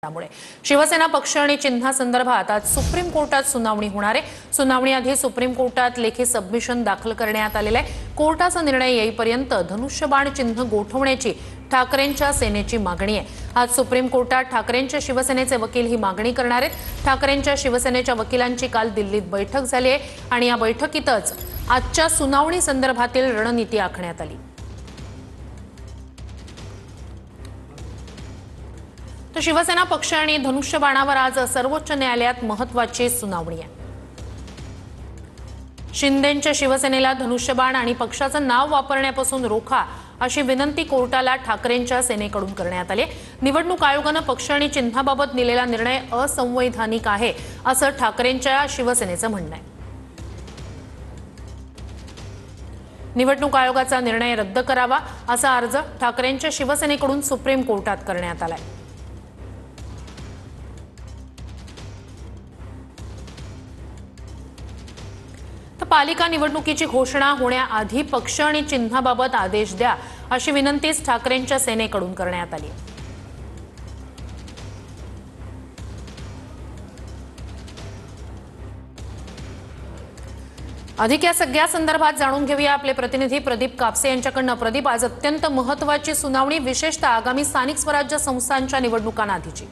त्यामुळे शिवसेना पक्ष आणि चिन्हासंदर्भात आज सुप्रीम कोर्टात सुनावणी होणार आहे। सुनावणीआधी सुप्रीम कोर्टात लेखी सबमिशन दाखल करण्यात आलेले आहे। कोर्टाचा निर्णय येईपर्यंत धनुष्यबाण चिन्ह गोठवण्याची ठाकरेंच्या सेनेची मागणी आहे। आज सुप्रीम कोर्टात ठाकरेंच्या शिवसेनेचे वकील ही मागणी करणार आहेत। ठाकरेंच्या शिवसेनेच्या वकिलांची काल दिल्लीत बैठक झाली आहे आणि या बैठकीतच आजच्या सुनावणी संदर्भातील रणनीती आखण्यात आली। तर शिवसेना पक्ष आणि धनुष्यबाणावर आज सर्वोच्च न्यायालयात महत्त्वाची सुनावणी आहे। शिंदेंच्या शिवसेनेला धनुष्यबाण आणि पक्षाचं नाव वापरण्यापासून रोखा अशी विनंती कोर्टाला ठाकरेंच्या सेनेकडून करण्यात आली। निवडणूक आयोगाने पक्ष आणि चिन्हाबाबत दिलेला निर्णय असंवैधानिक आहे असं ठाकरेंच्या शिवसेनेचं म्हणणं आहे। निवडणूक आयोगाचा निर्णय रद्द करावा असा अर्ज ठाकरेंच्या शिवसेनेकडून सुप्रीम कोर्टात करण्यात आलाय। पालिका निवडणुकीची घोषणा होण्याआधी पक्ष आणि चिन्हाबाबत आदेश द्या अशी विनंतीच ठाकरेंच्या सेनेकडून करण्यात आली। अधिक या सगळ्या संदर्भात जाणून घेऊया आपले प्रतिनिधी प्रदीप कापसे यांच्याकडून। प्रदीप, आज अत्यंत महत्त्वाची सुनावणी, विशेषतः आगामी स्थानिक स्वराज्य संस्थांच्या निवडणुकांआधीची।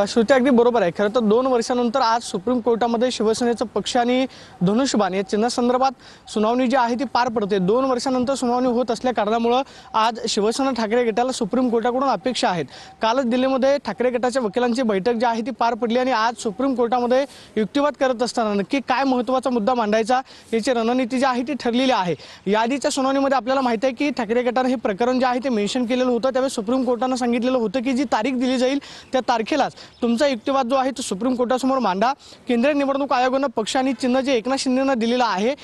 श्रुती अगदी बरोबर आहे। खरं तर 2 वर्षांनंतर आज सुप्रीम कोर्टामध्ये शिवसेनेचा पक्ष आणि धनुष्यबाण या चिन्हासंदर्भात सुनावणी जी आहे ती पार पडते। 2 वर्षांनंतर सुनावणी होत असल्या कारणामुळे आज शिवसेना ठाकरे गटाला सुप्रीम कोर्टाकडून अपेक्षा आहेत। कालच दिल्लीमध्ये ठाकरे गटाच्या वकिलांची बैठक जी आहे ती पार पडली आणि आज सुप्रीम कोर्टामध्ये युक्तिवाद करत असताना नक्की काय महत्त्वाचा मुद्दा मांडायचा याची रणनीती जी आहे ती ठरलेली आहे। याआधीच्या सुनावणीमध्ये आपल्याला माहिती आहे की ठाकरे गटाने हे प्रकरण जे आहे ते मेन्शन केलेलं होतं। त्यावेळी सुप्रीम कोर्टाने सांगितलेलं होतं की जी तारीख दिली जाईल त्या तारखेला तुमचा युक्तिवाद जो आहे तो सुप्रीम कोर्टासमोर मांडा। केंद्रीय निवडणूक आयोगाने पक्ष आणि चिन्ह जे एकनाथ शिंदेंना दिलेलं आहे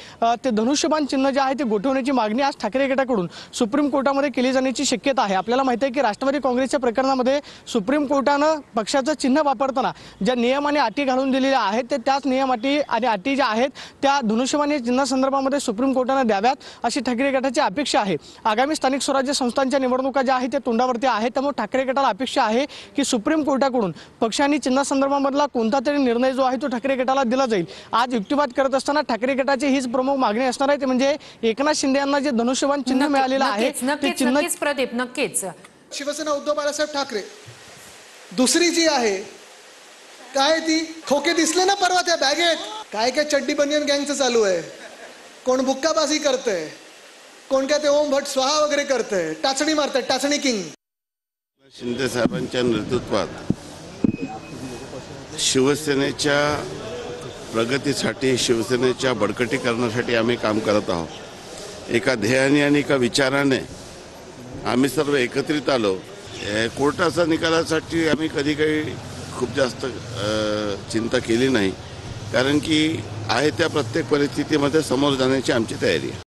ते धनुष्यबाण चिन्ह जे आहे ते गोठवण्याची मागणी आज ठाकरे गटाकडून सुप्रीम कोर्टामध्ये केली जाण्याची शक्यता आहे। आपल्याला माहिती आहे की राष्ट्रवादी काँग्रेसच्या प्रकरणामध्ये सुप्रीम कोर्टाने पक्षाचं चिन्ह वापरताना ज्या नियम आणि अटी घालून दिलेल्या आहेत ते त्याच नियम अटी आणि अटी ज्या आहेत त्या धनुष्यबाण चिन्हासंदर्भामध्ये सुप्रीम कोर्टाने द्याव्यात अशी ठाकरे गटाची अपेक्षा आहे। आगामी स्थानिक स्वराज्य संस्थांच्या निवडणुका ज्या आहेत त्या तोंडावरती आहेत, त्यामुळे ठाकरे गटाला अपेक्षा आहे की सुप्रीम कोर्टाकडून पक्ष आणि चिन्हासंदर्भामधला कोणता तरी निर्णय जो आहे तो ठाकरे गटाला दिला जाईल। आज युक्तिवाद करत असताना ठाकरे गटाची हीच प्रमुख मागणी असणार आहे, ते म्हणजे एकनाथ शिंदे यांना जे धनुष्यबाण चिन्ह मिळालेलं आहे ते चिन्ह प्रदीप नक्कीच शिवसेना उद्धव बाळासाहेब ठाकरे। दुसरी जी आहे काय ती खोके दिसले ना परवा त्या बॅगेत, काय काय चड्डी बनियन गँगचं चालू आहे, कोण बुक्काबाजी करतंय, कोण काय ते ओम भट स्वाहा वगैरे करतंय, टाचणी मारतंय, टाचणी किंग। शिंदे साहेबांच्या नेतृत्वात शिवसेनेच्या प्रगतीसाठी, शिवसेनेच्या बळकटीकरणासाठी आम्ही काम करत आहोत। एका ध्येयाने आणि एका विचाराने आम्ही सर्व एकत्रित आलो। कोर्टाच्या निकालासाठी आम्ही कधी काही खूप जास्त चिंता केली नाही, कारण की आहे त्या प्रत्येक परिस्थितीमध्ये समोर जाण्याची आमची तयारी आहे।